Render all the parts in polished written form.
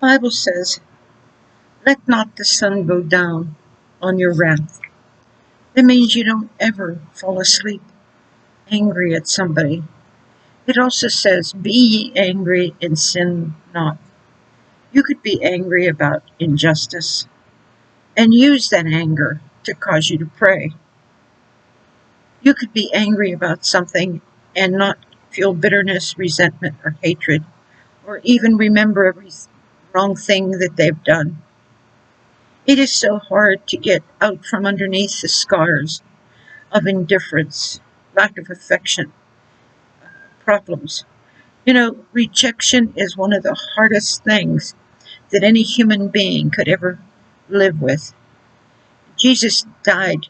Bible says, let not the sun go down on your wrath. That means you don't ever fall asleep angry at somebody. It also says, be ye angry and sin not. You could be angry about injustice and use that anger to cause you to pray. You could be angry about something and not feel bitterness, resentment, or hatred, or even remember every wrong thing that they've done. It is so hard to get out from underneath the scars of indifference, lack of affection, problems. Rejection is one of the hardest things that any human being could ever live with. Jesus died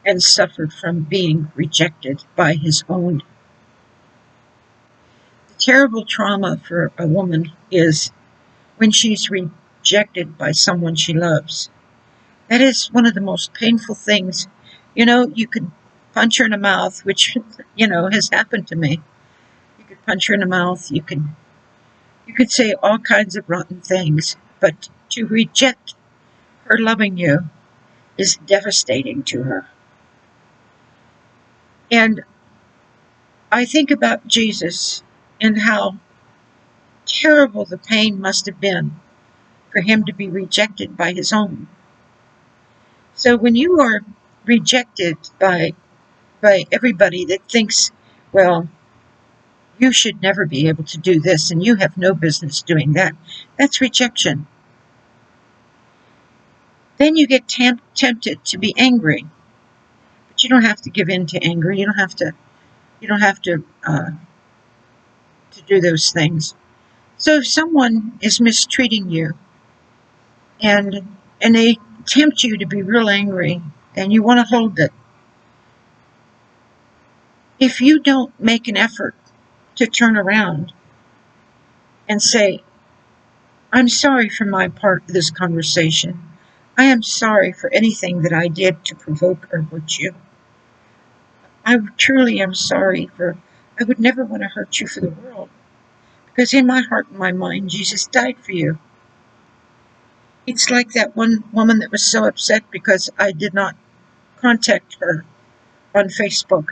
and suffered from being rejected by his own. The terrible trauma for a woman is when she's rejected by someone she loves. That is one of the most painful things. You could punch her in the mouth, which, has happened to me. You could punch her in the mouth. You could say all kinds of rotten things, but to reject her loving you is devastating to her. And I think about Jesus and how terrible the pain must have been for him to be rejected by his own. So when you are rejected by everybody that thinks, well, you should never be able to do this and you have no business doing that, that's rejection. Then you get tempted to be angry, but you don't have to give in to anger. You don't have to do those things. So if someone is mistreating you and they tempt you to be real angry and you want to hold it, if you don't make an effort to turn around and say, I'm sorry for my part of this conversation. I am sorry for anything that I did to provoke or hurt you. I truly am sorry I would never want to hurt you for the world. Because in my heart and my mind, Jesus died for you. It's like that one woman that was so upset because I did not contact her on Facebook.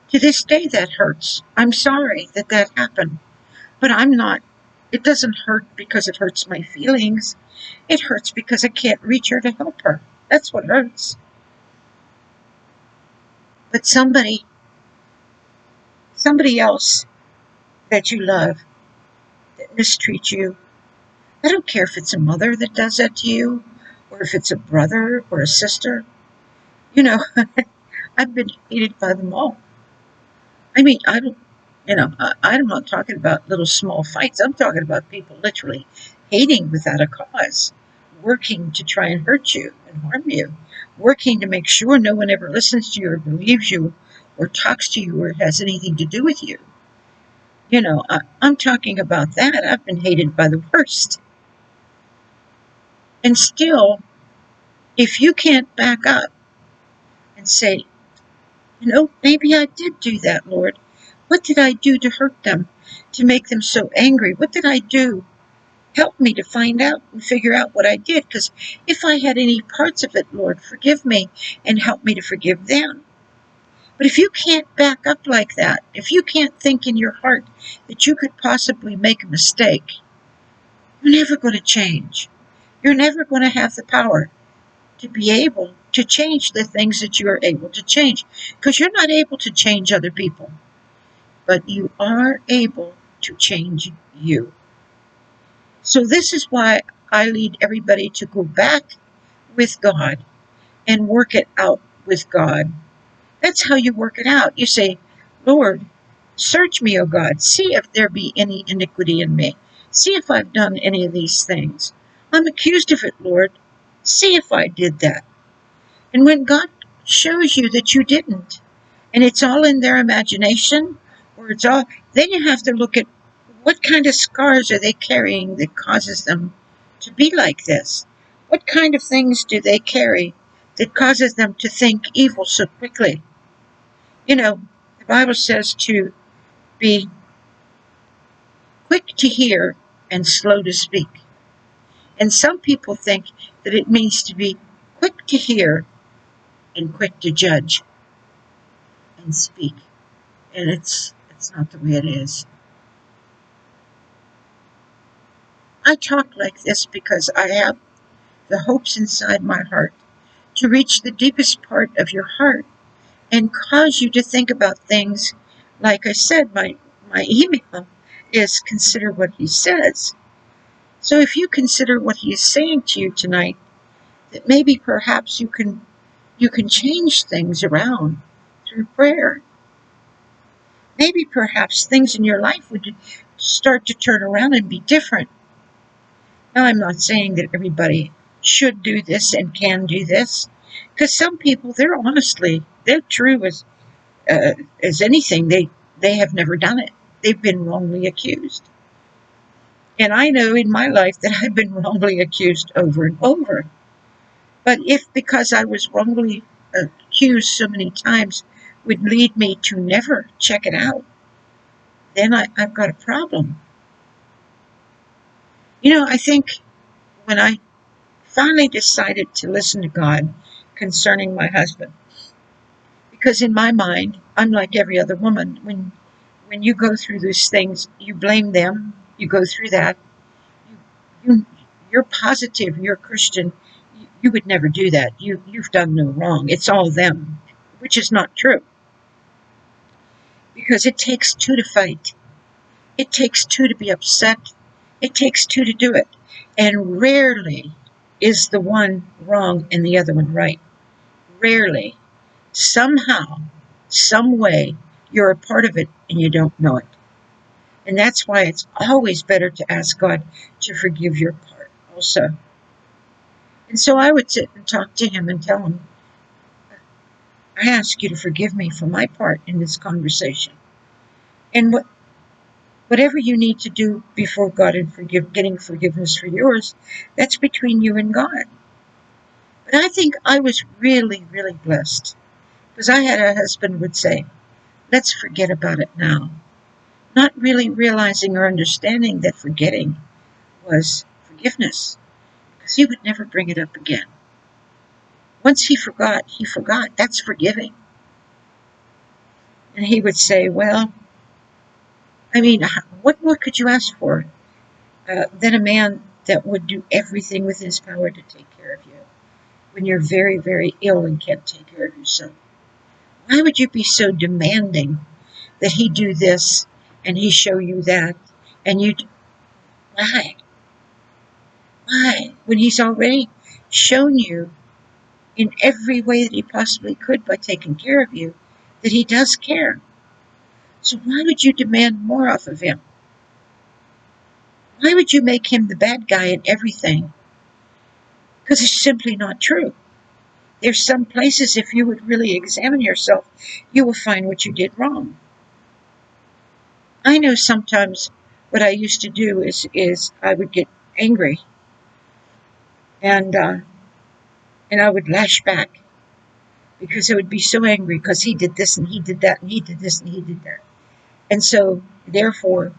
To this day, that hurts. I'm sorry that happened. But it doesn't hurt because it hurts my feelings. It hurts because I can't reach her to help her. That's what hurts. But somebody else that you love that mistreats you, I don't care if it's a mother that does that to you, or if it's a brother or a sister. I've been hated by them all. I mean, I'm not talking about little small fights. I'm talking about people literally hating without a cause, working to try and hurt you and harm you, working to make sure no one ever listens to you or believes you or talks to you or has anything to do with you. I'm talking about that. I've been hated by the worst. And still, if you can't back up and say, maybe I did do that, Lord. What did I do to hurt them, to make them so angry? What did I do? Help me to find out and figure out what I did. Because if I had any parts of it, Lord, forgive me and help me to forgive them. But if you can't back up like that, if you can't think in your heart that you could possibly make a mistake, you're never going to change. You're never going to have the power to be able to change the things that you are able to change. Because you're not able to change other people. But you are able to change you. So this is why I lead everybody to go back with God and work it out with God. That's how you work it out. You say, Lord, search me, O God. See if there be any iniquity in me. See if I've done any of these things. I'm accused of it, Lord. See if I did that. And when God shows you that you didn't, and it's all in their imagination, or then you have to look at what kind of scars are they carrying that causes them to be like this? What kind of things do they carry that causes them to think evil so quickly? The Bible says to be quick to hear and slow to speak. And some people think that it means to be quick to hear and quick to judge and speak. And it's not the way it is. I talk like this because I have the hopes inside my heart to reach the deepest part of your heart and cause you to think about things. Like I said, my email is consider what he says. So if you consider what he is saying to you tonight, that maybe perhaps you can change things around through prayer. Maybe perhaps things in your life would start to turn around and be different. Now, I'm not saying that everybody should do this and can do this, because some people, they're true as anything. They have never done it. They've been wrongly accused. And I know in my life that I've been wrongly accused over and over. But if because I was wrongly accused so many times would lead me to never check it out, then I've got a problem. I think when I finally decided to listen to God concerning my husband, because in my mind, I'm like every other woman. When you go through these things, you blame them. You go through that. You, you're positive. You're a Christian. You would never do that. You've done no wrong. It's all them, which is not true. Because it takes two to fight. It takes two to be upset. It takes two to do it. And rarely is the one wrong and the other one right. Rarely. Somehow, some way, you're a part of it and you don't know it. And that's why it's always better to ask God to forgive your part also. And so I would sit and talk to him and tell him, I ask you to forgive me for my part in this conversation. And whatever you need to do before God and getting forgiveness for yours, that's between you and God. But I think I was really, really blessed because I had a husband who would say, let's forget about it now. Not really realizing or understanding that forgetting was forgiveness because he would never bring it up again. Once he forgot, he forgot. That's forgiving. And he would say, well, I mean, what more could you ask for than a man that would do everything within his power to take care of you when you're very, very ill and can't take care of yourself? Why would you be so demanding that he do this and he show you that? And why? Why? When he's already shown you in every way that he possibly could by taking care of you that he does care. So why would you demand more off of him? Why would you make him the bad guy in everything? Because it's simply not true. There's some places, if you would really examine yourself, you will find what you did wrong. I know sometimes what I used to do is I would get angry and I would lash back because I would be so angry because he did this and he did that and he did this and he did that. And so, therefore,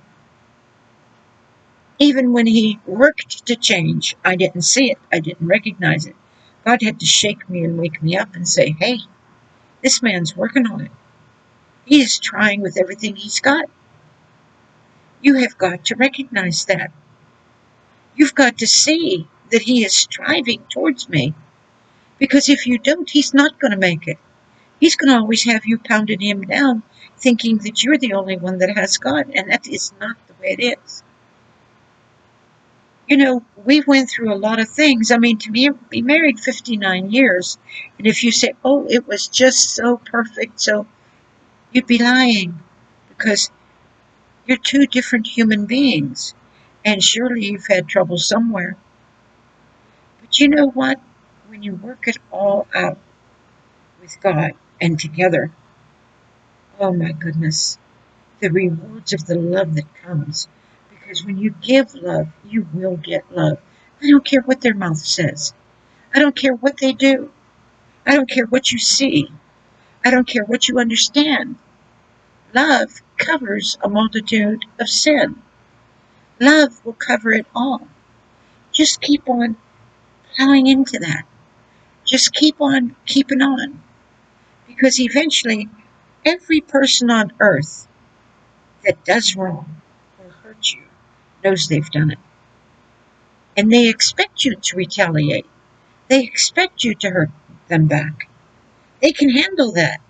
even when he worked to change, I didn't see it. I didn't recognize it. God had to shake me and wake me up and say, hey, this man's working on it. He is trying with everything he's got. You have got to recognize that. You've got to see that he is striving towards me. Because if you don't, he's not going to make it. He's going to always have you pounding him down, thinking that you're the only one that has God. And that is not the way it is. We went through a lot of things. I mean, to be married 59 years, and if you say, oh, it was just so perfect, so you'd be lying because you're two different human beings. And surely you've had trouble somewhere. But you know what? When you work it all out with God and together, oh my goodness, the rewards of the love that comes. Because when you give love, you will get love. I don't care what their mouth says. I don't care what they do. I don't care what you see. I don't care what you understand. Love covers a multitude of sin. Love will cover it all. Just keep on plowing into that. Just keep on keeping on. Because eventually, every person on earth that does wrong or hurts you knows they've done it. And they expect you to retaliate. They expect you to hurt them back. They can handle that.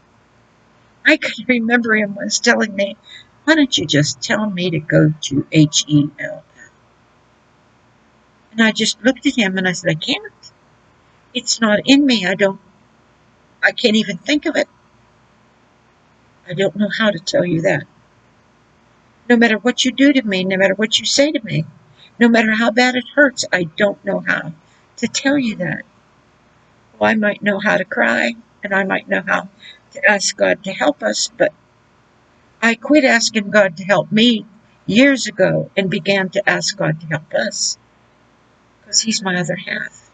I can remember him once telling me, why don't you just tell me to go to HEL? And I just looked at him and I said, I can't. It's not in me. I can't even think of it. I don't know how to tell you that. No matter what you do to me, no matter what you say to me, no matter how bad it hurts, I don't know how to tell you that. Well, I might know how to cry and I might know how to ask God to help us, but I quit asking God to help me years ago and began to ask God to help us because He's my other half.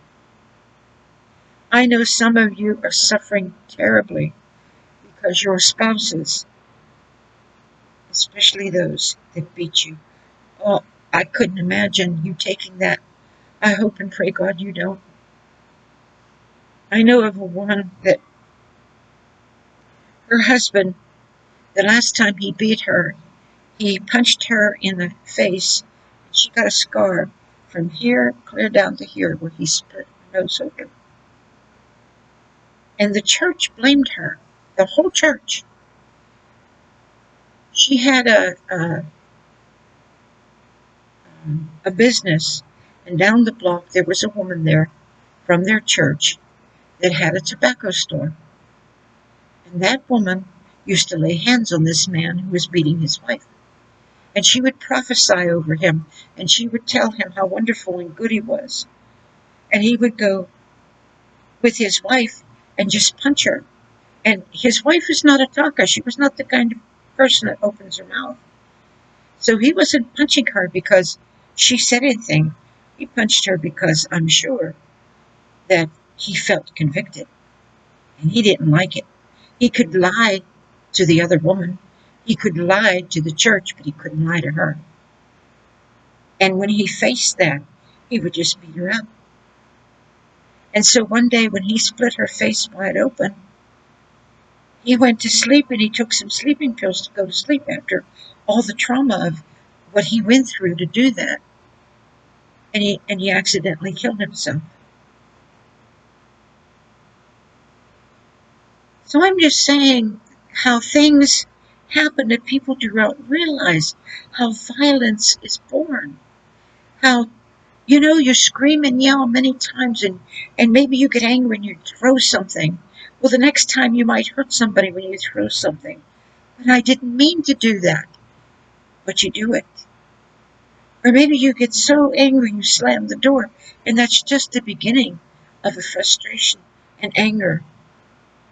I know some of you are suffering terribly because your spouses, especially those that beat you, oh, I couldn't imagine you taking that. I hope and pray, God, you don't. I know of a woman that her husband, the last time he beat her, he punched her in the face. And she got a scar from here clear down to here where he split her nose open. And the church blamed her, the whole church. She had a business, and down the block there was a woman there from their church that had a tobacco store. And that woman used to lay hands on this man who was beating his wife. And she would prophesy over him, and she would tell him how wonderful and good he was. And he would go with his wife and just punch her. And his wife was not a talker. She was not the kind of person that opens her mouth. So he wasn't punching her because she said anything. He punched her because I'm sure that he felt convicted. And he didn't like it. He could lie to the other woman. He could lie to the church, but he couldn't lie to her. And when he faced that, he would just beat her up. And so one day when he split her face wide open, he went to sleep and he took some sleeping pills to go to sleep after all the trauma of what he went through to do that. And he accidentally killed himself. So I'm just saying how things happen that people do not realize, how violence is born, how you scream and yell many times and maybe you get angry and you throw something. Well, the next time you might hurt somebody when you throw something. But I didn't mean to do that. But you do it. Or maybe you get so angry you slam the door, and that's just the beginning of a frustration and anger.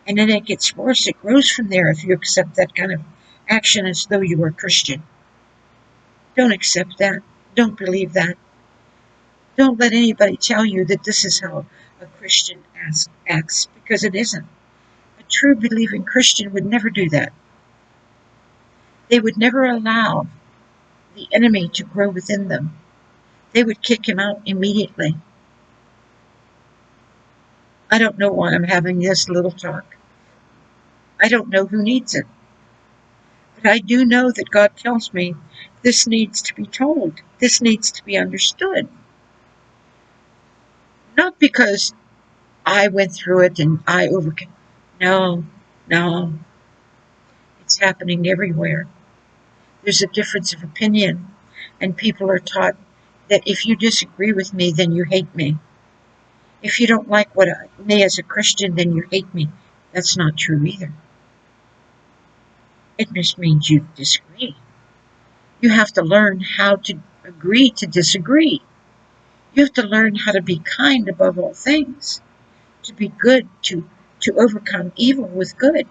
And then it gets worse. It grows from there if you accept that kind of action as though you were a Christian. Don't accept that. Don't believe that. Don't let anybody tell you that this is how a Christian acts, because it isn't. A true believing Christian would never do that. They would never allow the enemy to grow within them. They would kick him out immediately. I don't know why I'm having this little talk. I don't know who needs it. But I do know that God tells me this needs to be told. This needs to be understood. Not because I went through it and I overcame. No. It's happening everywhere. There's a difference of opinion, and people are taught that if you disagree with me, then you hate me. If you don't like me as a Christian, then you hate me. That's not true either. It just means you disagree. You have to learn how to agree to disagree. You have to learn how to be kind above all things, to be good, to overcome evil with good.